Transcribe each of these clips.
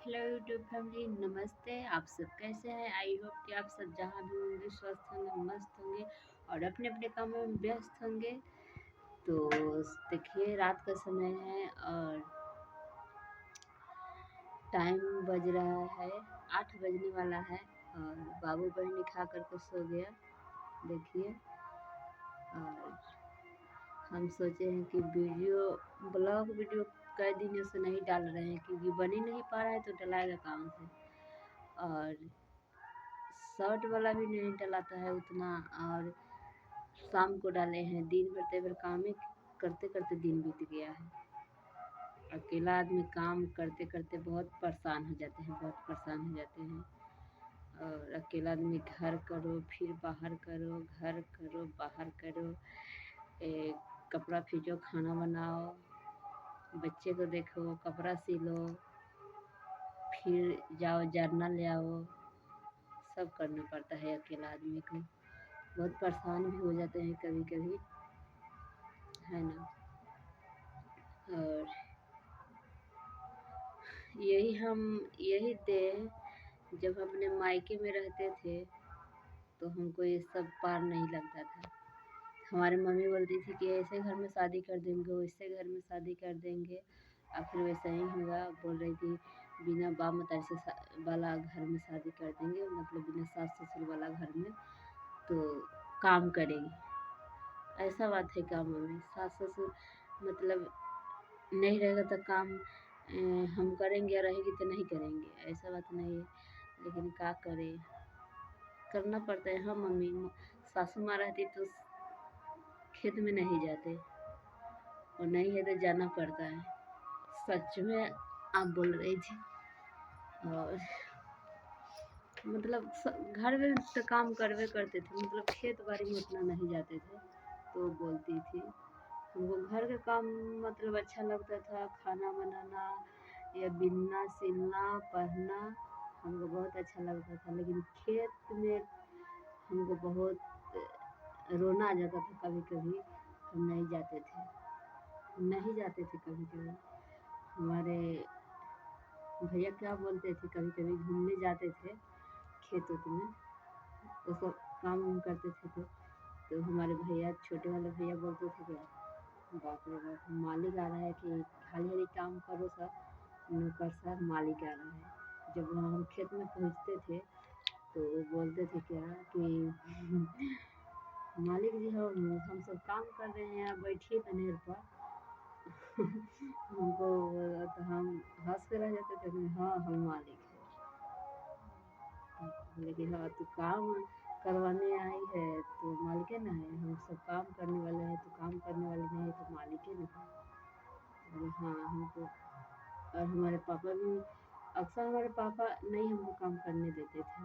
Hello YouTube family, नमस्ते। आप सब कैसे हैं? आई होप कि आप सब जहाँ भी होंगे स्वस्थ होंगे, मस्त होंगे और अपने अपने कामों में व्यस्त होंगे। तो देखिए, रात का समय है और टाइम बज रहा है 8 बजने वाला है और बाबू बहनी खा करके सो गया। देखिए, और हम सोचे हैं कि ब्लॉग वीडियो कई दिनों से नहीं डाल रहे हैं क्योंकि बन ही नहीं पा रहा है, तो डलाएगा कहाँ से। और शॉर्ट वाला भी नहीं डलाता है उतना, और शाम को डाले हैं। दिन भर तेवर काम ही करते करते दिन बीत गया है। अकेला आदमी काम करते करते बहुत परेशान हो जाते हैं, बहुत परेशान हो जाते हैं। और अकेला आदमी घर करो फिर बाहर करो, घर करो बाहर करो, कपड़ा खींचो, खाना बनाओ, बच्चे को देखो, कपड़ा सिलो, फिर जाओ जरना ले आओ, सब करना पड़ता है अकेला आदमी को। बहुत परेशान भी हो जाते हैं कभी कभी, है ना। और यही थे। जब अपने मायके में रहते थे तो हमको ये सब पार नहीं लगता था। हमारी मम्मी बोलती थी कि ऐसे घर में शादी कर देंगे, वैसे घर में शादी कर देंगे, और फिर वैसा ही हुआ। बोल रही थी बिना बाप मतारी से वाला घर में शादी कर देंगे, मतलब बिना सास ससुर वाला घर में, तो काम करेगी। ऐसा बात है क्या मम्मी? सास ससुर मतलब नहीं रहेगा तो काम हम करेंगे, या रहेगी तो नहीं करेंगे, ऐसा बात नहीं है। लेकिन क्या करें, करना पड़ता है। हाँ मम्मी, सासू माँ रहती तो खेत में नहीं जाते, और नहीं है तो जाना पड़ता है। सच में आप बोल रही थी। और मतलब घर में तो काम करवे करते थे, मतलब खेत बाड़ी में उतना नहीं जाते थे। तो बोलती थी हमको घर का काम मतलब अच्छा लगता था, खाना बनाना या बिनना सिलना पढ़ना हमको बहुत अच्छा लगता था। लेकिन खेत में हमको बहुत रोना आ जाता था कभी कभी। हम नहीं जाते थे, नहीं जाते थे कभी कभी। हमारे भैया क्या बोलते थे, कभी कभी घूमने जाते थे खेत उत में, वो सब काम वाम करते थे। तो हमारे भैया, छोटे वाले भैया बोलते थे क्या, बाप रे बाप, मालिक आ रहा है कि खाली खाली काम करो सर, नौकर सर, मालिक आ रहा है। जब वहाँ हम खेत में पहुँचते थे तो वो बोलते थे क्या कि मालिक जी हम सब काम कर रहे हैं, आप बैठिए कनेर पर। हमको तो हम हंस के रह जाते थे कि हाँ हम मालिक हैं। लेकिन हाँ, तू काम करवाने आई है तो मालिक ना है, हम सब काम करने वाले हैं, तो काम करने वाले नहीं है तो मालिक है ना। हाँ हमको। और हमारे पापा भी, अक्सर हमारे पापा नहीं हमको काम करने देते थे,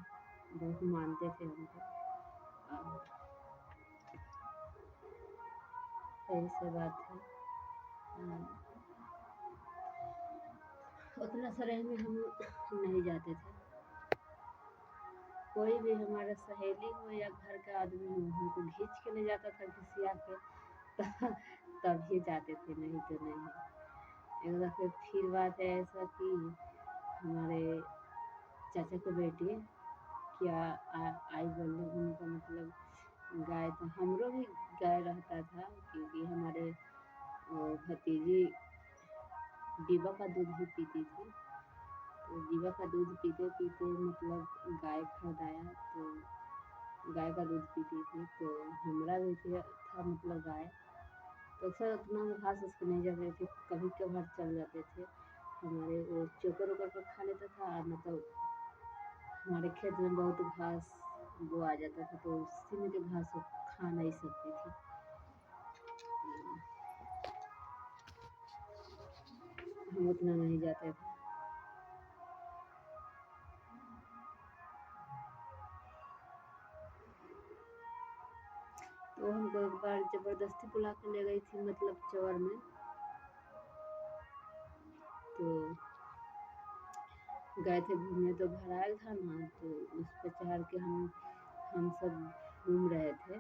बहुत मानते थे हमको। और यही सब बात है। उतना शहर में हम नहीं जाते थे। कोई भी हमारा सहेली हो या घर का आदमी हो, हमको खींच के ले जाता था घिसिया के तभी जाते थे, नहीं तो नहीं। एक दफ़े फिर बात है ऐसा कि हमारे चाचा की बेटी क्या आई बोलने, उनका मतलब गाय, तो हमरो भी गाय रहता था क्योंकि हमारे भतीजी डिब्बा का दूध भी पीती थी। तो डिब्बा का दूध पीते पीते मतलब गाय खरीदाया, तो गाय का दूध पीती थी। तो हमारा भी था मतलब गाय। तो अक्सर उतना घास उसको नहीं जाते थे, कभी कभार चल जाते थे। हमारे वो चोकर वोकर पर खा लेता था, मतलब हमारे खेत में बहुत घास वो आ जाता था, तो उसी में के घास वो खा नहीं सकती थी। हम उतना नहीं जाते थे। तो हमको एक बार ज़बरदस्ती बुला के ले गई थी, मतलब चौर में। तो गए थे घूमने, तो भरायल था ना, तो उस पे चढ़ के हम सब घूम रहे थे।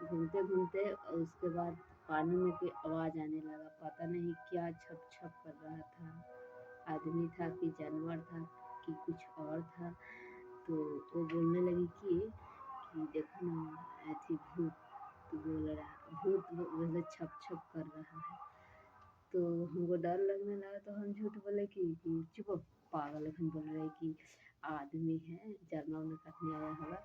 घूमते घूमते और उसके बाद पानी में की आवाज़ आने लगा, पता नहीं क्या छप छप कर रहा था। आदमी था कि जानवर था कि कुछ और था। तो वो बोलने लगी कि देखो ना ऐसी भूत बोल रहा, भूत बोले छप छप कर रहा है। तो हमको डर लगने लगा तो हम झूठ बोले कि चुप हो, पागल हम बोल रहे कि आदमी है, झरना उरना काटने आया होगा।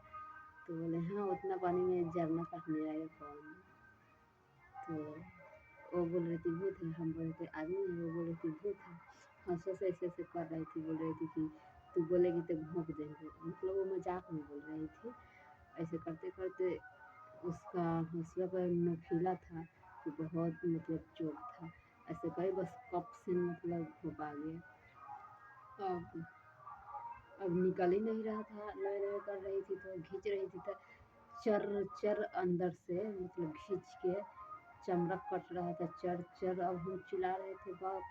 तो बोले हाँ उतना पानी में झरना काटने आएगा कौन। तो वो बोल रही थी भूत है, हम बोल रहे थे आदमी है, वो बोल रही थी भूत है। हंस हंस ऐसे कर रही थी, बोल रही थी कि तू बोलेगी तो भोंक देंगे, मतलब वो मजाक में बोल रही थी। ऐसे करते करते उसका हौसला पर नोकीला था कि बहुत मतलब चोट था। ऐसे कई बस कप से मतलब घोपा गया। अब निकल ही नहीं रहा था, लय लय कर रही थी तो खींच रही थी तो चर चर अंदर से मतलब खींच के चमड़ा कट रहा था, चर चर। अब हम चिल्ला रहे थे, बाप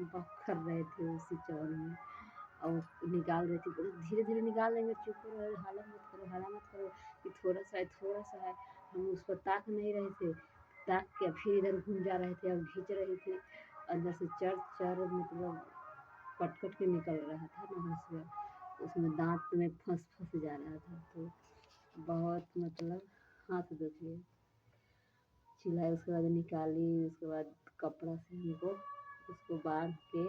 बाप कर रहे थे उसी चौर में। और निकाल रही थी, बोले धीरे धीरे निकाल लेंगे, चुप रहो, हाला मत करो, हाला मत करो कि थोड़ा सा है, थोड़ा सा है। हम उसको ताक नहीं रहे थे, ताक के फिर इधर घूम जा रहे थे और खींच रही थी अंदर से चर चर मतलब कट कट के निकल रहा था ना हंसुआ, उसमें दांत में फंस फंस जा रहा था। तो बहुत मतलब हाथ दुख गया, चिल्लाई। उसके बाद निकाली, उसके बाद कपड़ा से हमको उसको बांध के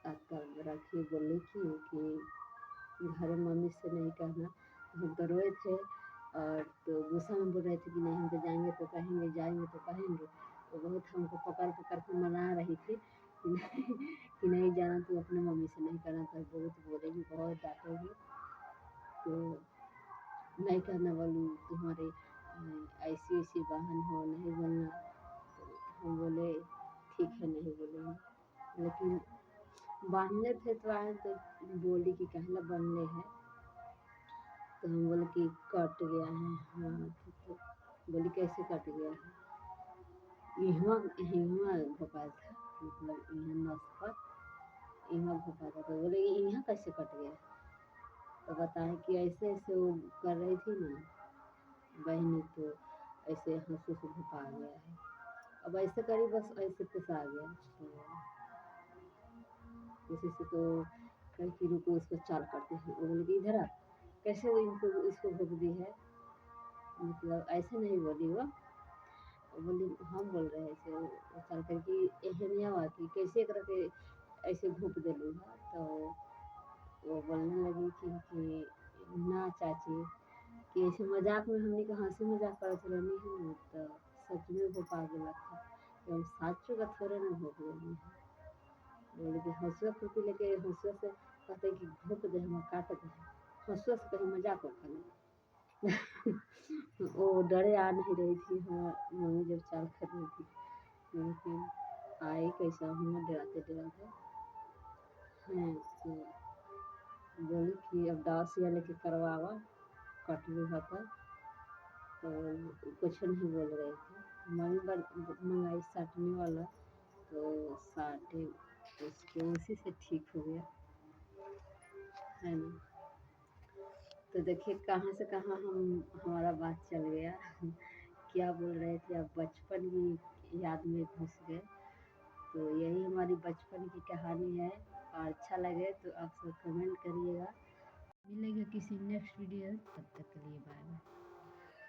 तब रखी, बोली कि घर में मम्मी से नहीं कहना। हम तो रोए थे और तो गुस्सा में बोल रहे थे कि नहीं हम तो जाएंगे तो कहेंगे, जाएंगे तो कहेंगे। तो बहुत हमको पकड़ पकड़ के मना रही थी कि नहीं जाना, तू अपने मम्मी से नहीं कहना, तो बहुत बोलेगी, बहुत डांटेगी। तो नहीं कहना बोली, तुम्हारे ऐसी ऐसी बहन हो, नहीं बोलना। तो हम बोले ठीक है नहीं बोलेंगे। लेकिन बांधने थे तो आए तो बोली कि कहला बनने है। तो हम बोले कि कट गया है। हाँ तो बोली कैसे कट गया है। इहवा इहवा भोपाल था, मतलब यहाँ नस पर इहवा भोपाल था। तो बोले यहाँ कैसे कट गया। तो बताए कि ऐसे ऐसे वो कर रही थी ना बहनी, तो ऐसे हंसू से भोपा गया है। अब ऐसे करी बस ऐसे पिसा गया। तो उसी से तो कल की रुको उसको चाल करते हैं। वो बोले कि इधर आ, कैसे वो इनको इसको भोग दी है, मतलब ऐसे नहीं बोली वो बोली हम बोल रहे थे चाल कर कि एहनिया हुआ कि कैसे करके ऐसे घूप दिलू है। तो वो बोलने लगी कि ना चाची, कि ऐसे मजाक में हमने कहा हंसी मजाक करत रहनी है ना, तो सच में भोपा गेला था। तो हम साचो का थोड़े ना भोग लेनी है। बोले कि हंसुआ खुरपी लेके हंसुआ से कहते कि घोप दे, हम काट दे, हंसुआ से कहीं मजाक कर वो डरे आ नहीं रही थी। हाँ मम्मी जब चाल कर रही थी, लेकिन आई कैसा हूँ डराते डराते। हाँ तो बोली कि अब दासिया लेके करवावा, कट लू था। तो कुछ नहीं बोल रहे थे। मम्मी मंगाई साटने वाला, तो साटे उसको, उसी से ठीक हो गया है ना। तो देखिए कहाँ से कहाँ हमारा बात चल गया क्या बोल रहे थे, अब बचपन की याद में घुस गए। तो यही हमारी बचपन की कहानी है। और अच्छा लगे तो आप सब कमेंट करिएगा। मिलेंगे किसी नेक्स्ट वीडियो, तब तक के लिए बाय बाय।